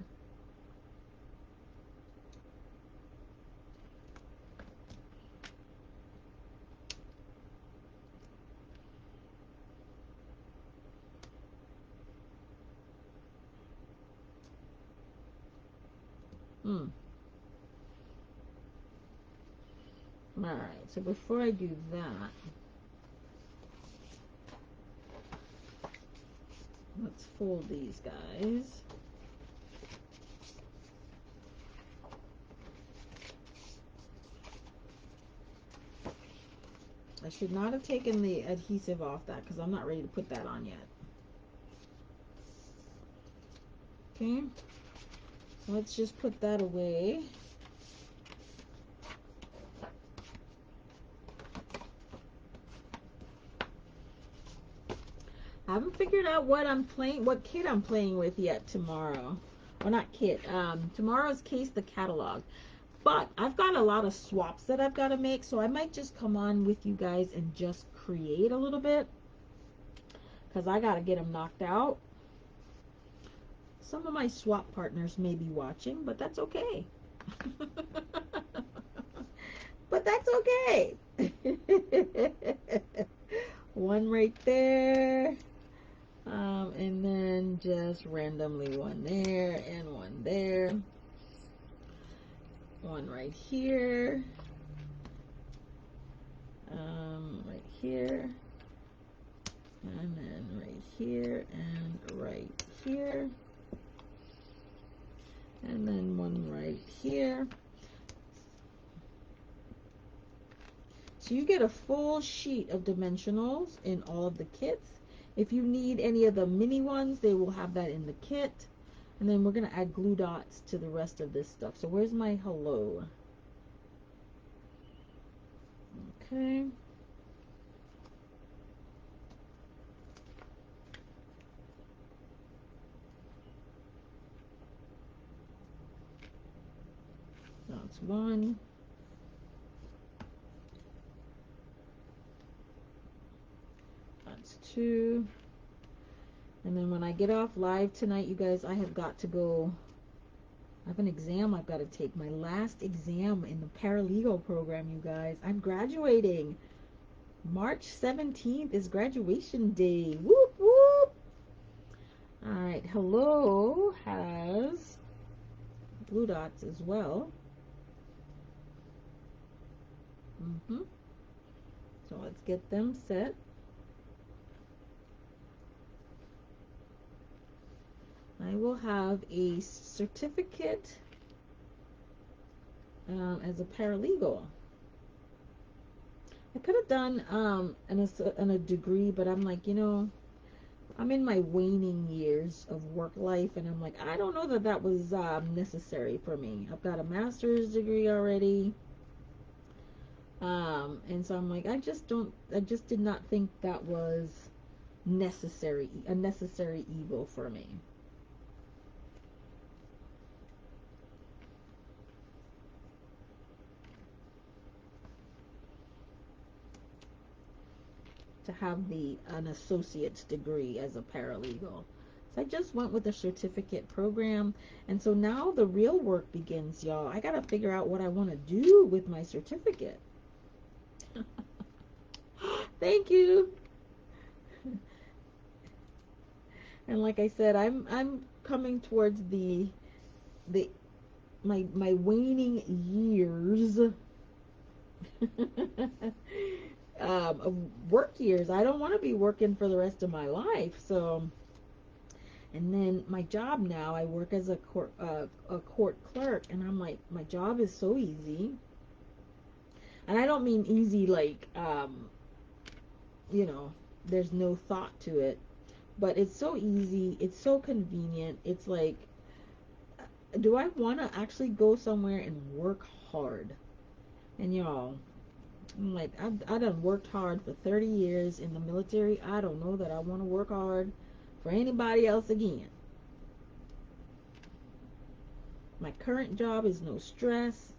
Hmm. Alright, so before I do that, let's fold these guys. I should not have taken the adhesive off that because I'm not ready to put that on yet. Okay, let's just put that away. I haven't figured out what kit I'm playing with yet tomorrow. Well, not kit. Tomorrow's case, the catalog. But I've got a lot of swaps that I've got to make, so I might just come on with you guys and just create a little bit, because I got to get them knocked out. Some of my swap partners may be watching, but that's okay. But that's okay. One right there. And then just randomly one there and one there. One right here. Right here. And then right here and right here. And then one right here. So you get a full sheet of dimensionals in all of the kits. If you need any of the mini ones, they will have that in the kit. And then we're going to add glue dots to the rest of this stuff. So where's my hello? Okay. That's one. That's two. And then when I get off live tonight, you guys, I have got to go. I have an exam I've got to take. My last exam in the paralegal program, you guys. I'm graduating. March 17th is graduation day. Whoop, whoop. All right. Hello has blue dots as well. So let's get them set. I will have a certificate as a paralegal. I could have done a degree, but I'm like, I'm in my waning years of work life, and I'm like, I don't know that that was necessary for me. I've got a master's degree already, and so I'm like, I just did not think that was a necessary evil for me. To have an associate's degree as a paralegal. So I just went with the certificate program, and so now the real work begins, y'all. I gotta figure out what I want to do with my certificate. Thank you. And like I said, I'm coming towards my waning years of work years. I don't want to be working for the rest of my life. So, and then my job now, I work as a court clerk, and I'm like, my job is so easy. And I don't mean easy like there's no thought to it, but it's so easy, it's so convenient. It's like, do I want to actually go somewhere and work hard? And y'all, I'm like, I done worked hard for 30 years in the military. I don't know that I want to work hard for anybody else again. My current job is no stress,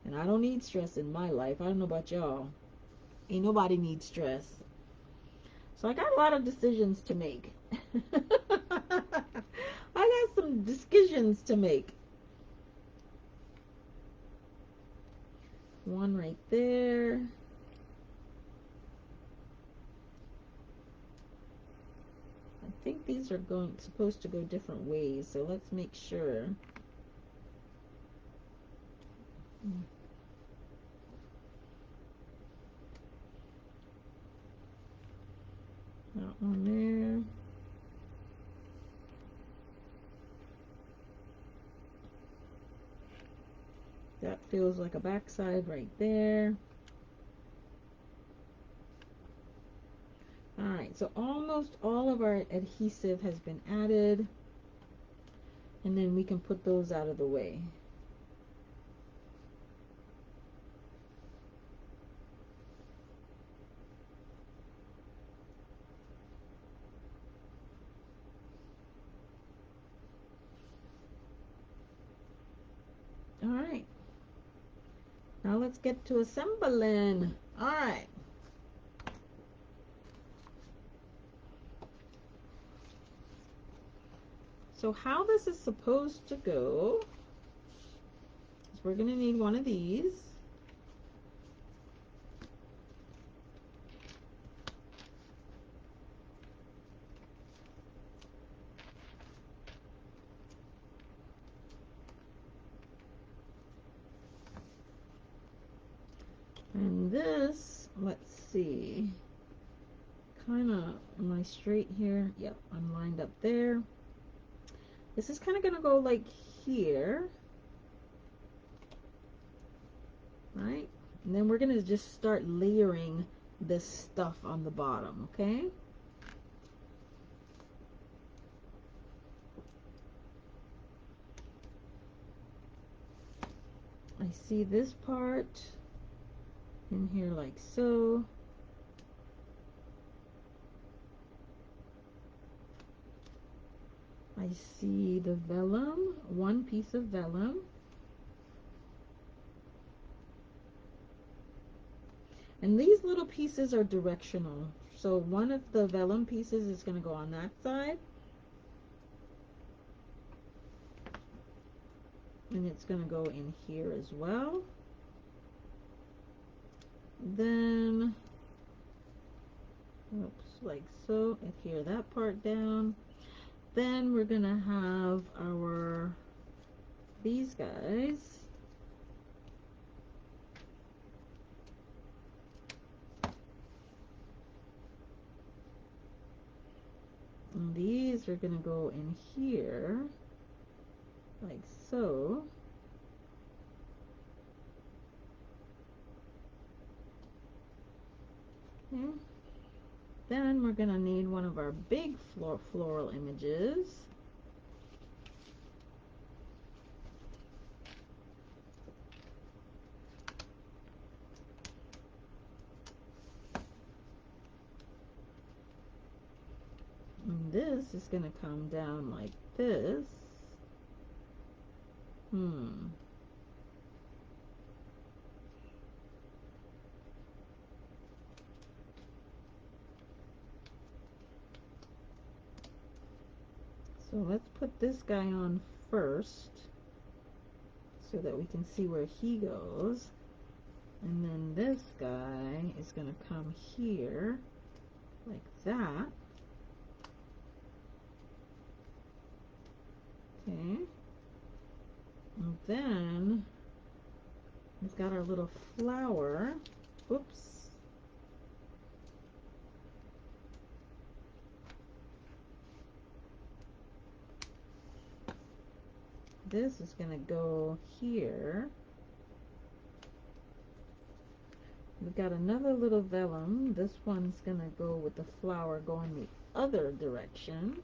and I don't need stress in my life. I don't know about y'all. Ain't nobody needs stress. So I got a lot of decisions to make. I got some decisions to make. One right there. I think these are supposed to go different ways, so let's make sure. That one there. That feels like a backside right there. Alright, so almost all of our adhesive has been added. And then we can put those out of the way. Alright. Now let's get to assembling. Alright. So how this is supposed to go is we're going to need one of these. And this, let's see, kind of, am I straight here? Yep, I'm lined up there. This is kind of going to go like here, right? And then we're going to just start layering this stuff on the bottom, okay? I see this part in here like so. I see the vellum, one piece of vellum. And these little pieces are directional. So one of the vellum pieces is going to go on that side. And it's going to go in here as well. Then, oops, like so, adhere that part down. Then we're going to have our, these guys. And these are going to go in here, like so. Okay. Then we're going to need one of our big floral images. And this is going to come down like this. So let's put this guy on first so that we can see where he goes. And then this guy is going to come here like that. Okay. And then we've got our little flower. Oops. This is going to go here. We've got another little vellum. This one's going to go with the flower going the other direction.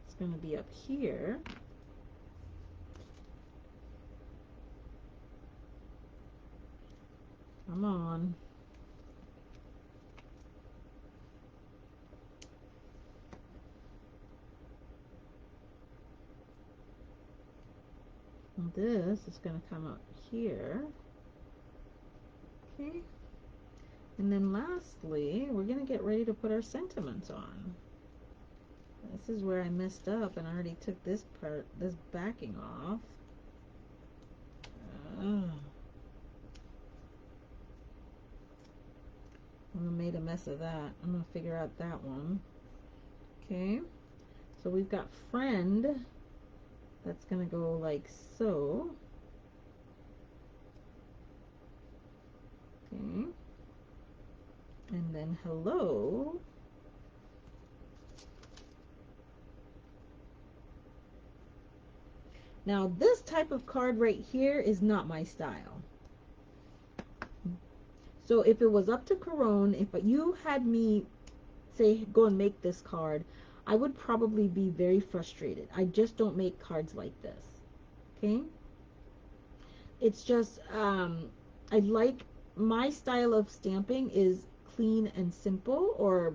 It's going to be up here. Come on. And this is going to come up here. Okay. And then lastly, we're going to get ready to put our sentiments on. This is where I messed up and I already took this part, this backing off. I made a mess of that. I'm going to figure out that one. Okay. So we've got friend. That's going to go like so. Okay. And then hello. Now this type of card right here is not my style. So if it was up to Caron, if you had me say go and make this card, I would probably be very frustrated. I just don't make cards like this. Okay? It's just I like my style of stamping is clean and simple, or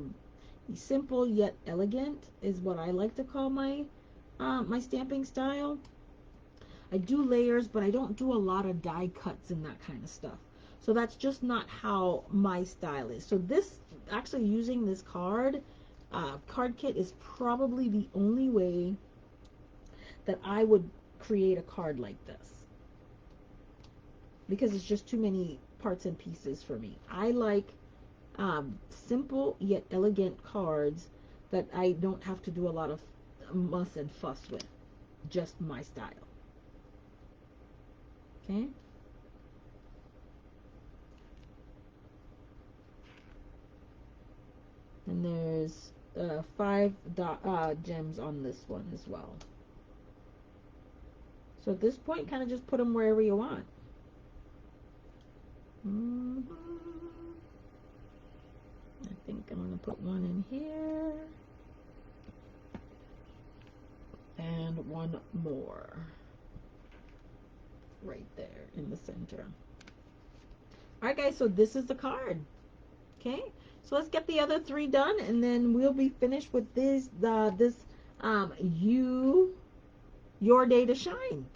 simple yet elegant is what I like to call my my stamping style. I do layers, but I don't do a lot of die cuts and that kind of stuff. So that's just not how my style is. So this, actually using this card kit is probably the only way that I would create a card like this, because it's just too many parts and pieces for me. I like simple yet elegant cards that I don't have to do a lot of muss and fuss with. Just my style. Okay? And there's 5 gems on this one as well. So at this point, kind of just put them wherever you want. I think I'm going to put one in here. And one more. Right there in the center. Alright guys, so this is the card. Okay? So let's get the other 3 done, and then we'll be finished with this your day to shine.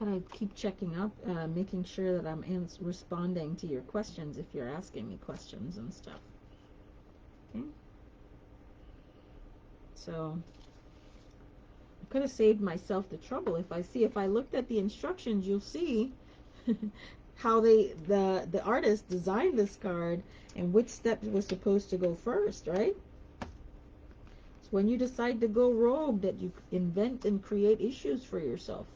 And I keep checking up, making sure that I'm responding to your questions if you're asking me questions and stuff. Okay? So I could have saved myself the trouble. If I looked at the instructions, you'll see how the artist designed this card and which steps was supposed to go first, right? It's when you decide to go rogue that you invent and create issues for yourself.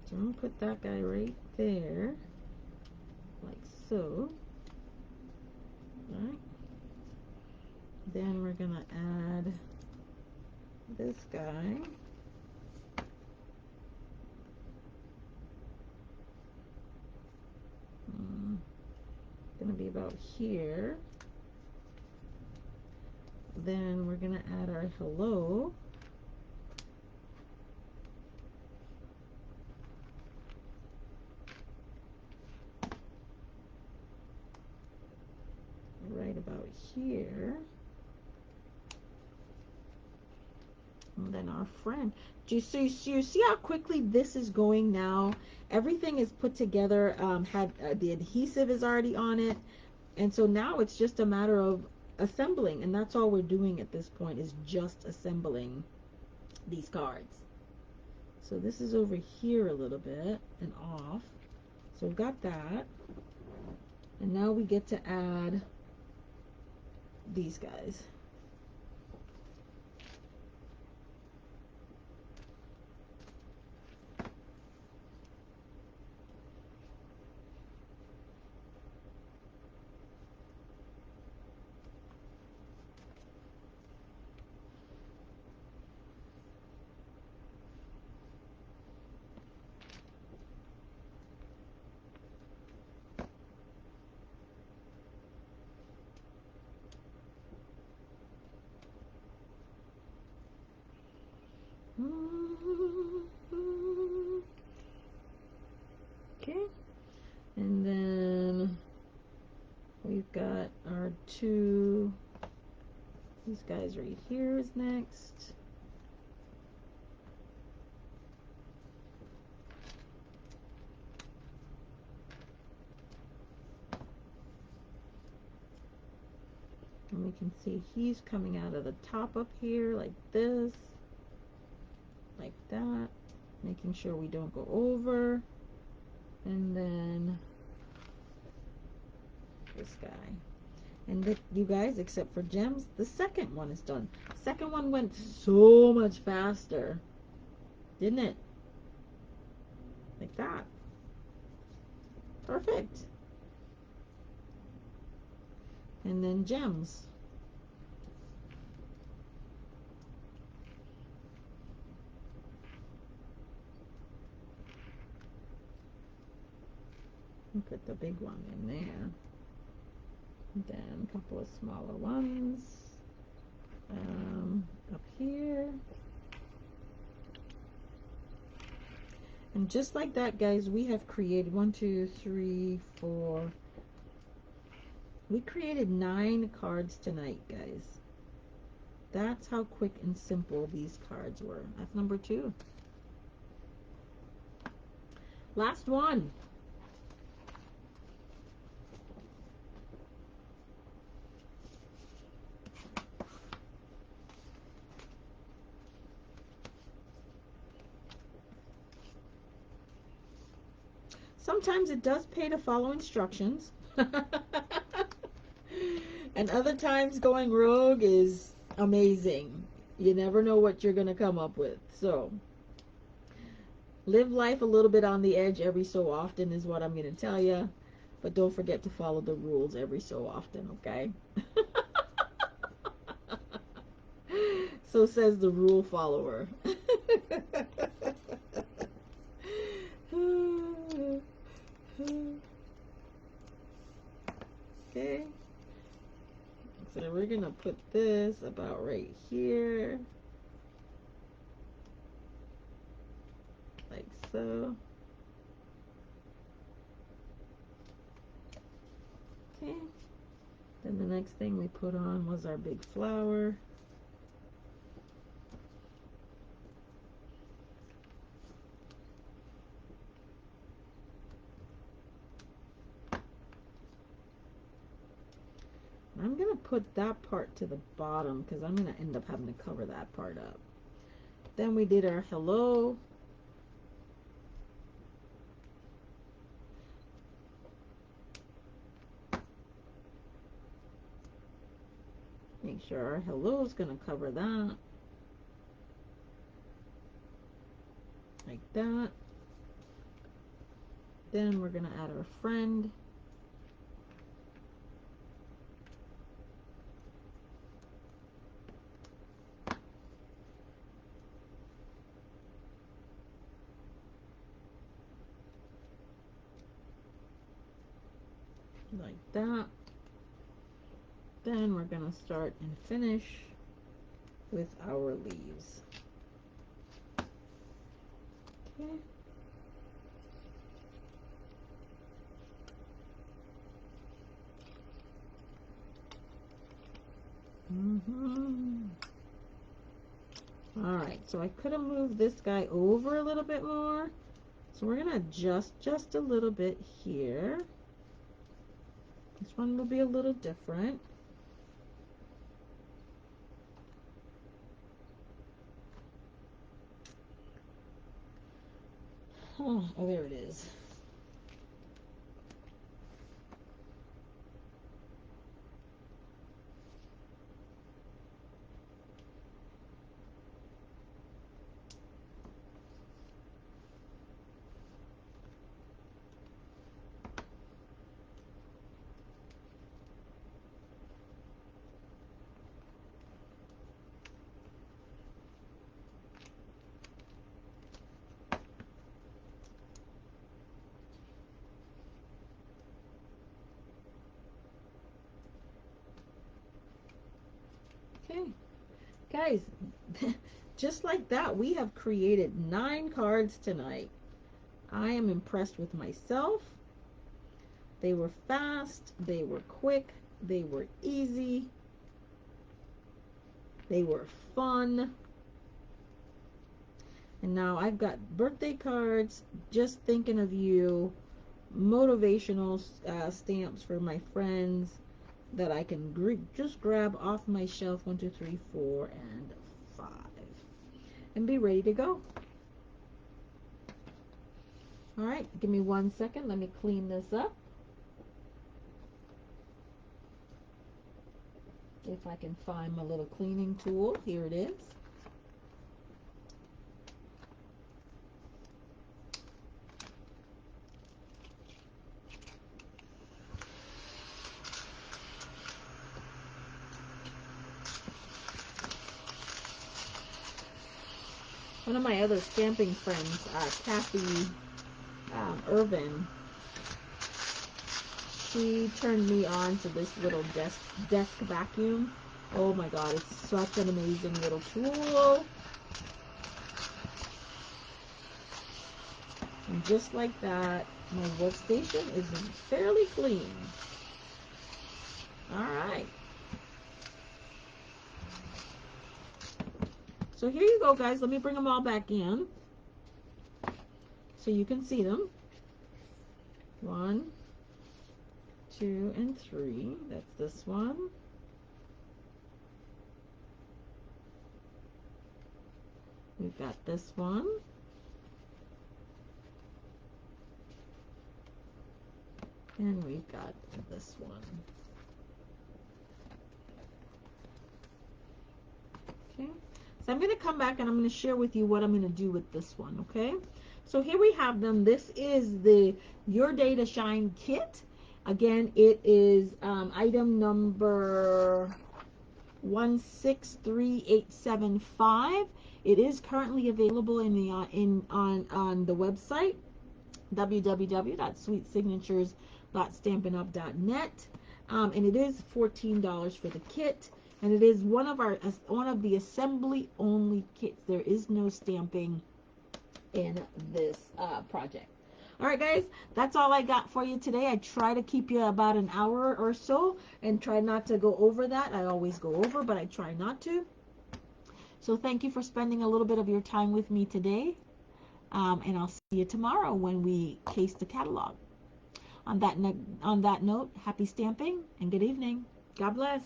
So I'm going to put that guy right there, like so. Right. Then we're going to add this guy. Going to be about here. Then we're going to add our hello. Right about here. And then our friend. Do you see how quickly this is going now? Everything is put together. The adhesive is already on it, and so now it's just a matter of assembling, and that's all we're doing at this point, is just assembling these cards. So this is over here a little bit and off. So we've got that, and now we get to add these guys. Okay, and then we've got our two, these guys right here is next. And we can see he's coming out of the top up here like this, like that, making sure we don't go over. And then this guy. And you guys, except for gems, the second one is done. Second one went so much faster, didn't it? Like that. Perfect. And then gems. We'll put the big one in there. Then a couple of smaller ones up here. And just like that, guys, we have created 1, 2, 3, 4. We created 9 cards tonight, guys. That's how quick and simple these cards were. That's number 2. Last one. Sometimes it does pay to follow instructions. And other times going rogue is amazing. You never know what you're going to come up with. So live life a little bit on the edge every so often is what I'm going to tell you. But don't forget to follow the rules every so often, okay? So says the rule follower. Okay. So we're going to put this about right here. Like so. Okay. Then the next thing we put on was our big flower. I'm going to put that part to the bottom because I'm going to end up having to cover that part up. Then we did our hello. Make sure our hello is going to cover that. Like that. Then we're going to add our friend. Like that. Then we're going to start and finish with our leaves. Okay. All right, so I could have moved this guy over a little bit more. So we're going to adjust just a little bit here. This one will be a little different. Oh, there it is. Okay, guys, just like that, we have created 9 cards tonight. I am impressed with myself. They were fast, they were quick, they were easy, they were fun. And now I've got birthday cards, just thinking of you, motivational stamps for my friends, that I can just grab off my shelf, 1, 2, 3, 4, and 5, and be ready to go. All right, give me 1 second. Let me clean this up. If I can find my little cleaning tool, here it is. One of my other stamping friends, Kathy Irvin, she turned me on to this little desk vacuum. Oh my god, it's such an amazing little tool. And just like that, my workstation is fairly clean. Alright. So here you go, guys. Let me bring them all back in so you can see them. 1, 2, and 3. That's this one. We've got this one. And we've got this one. Okay. So I'm going to come back and I'm going to share with you what I'm going to do with this one, okay? So here we have them. This is the Your Day to Shine kit. Again, it is item number 163875. It is currently available in the on the website www.sweetsignatures.stampinup.net, and it is $14 for the kit, and it is one of the assembly only kits. There is no stamping in this project. All right, guys, that's all I got for you today. I try to keep you about an hour or so and try not to go over that. I always go over, but I try not to. So thank you for spending a little bit of your time with me today. And I'll see you tomorrow when we case the catalog. On that note, happy stamping and good evening. God bless.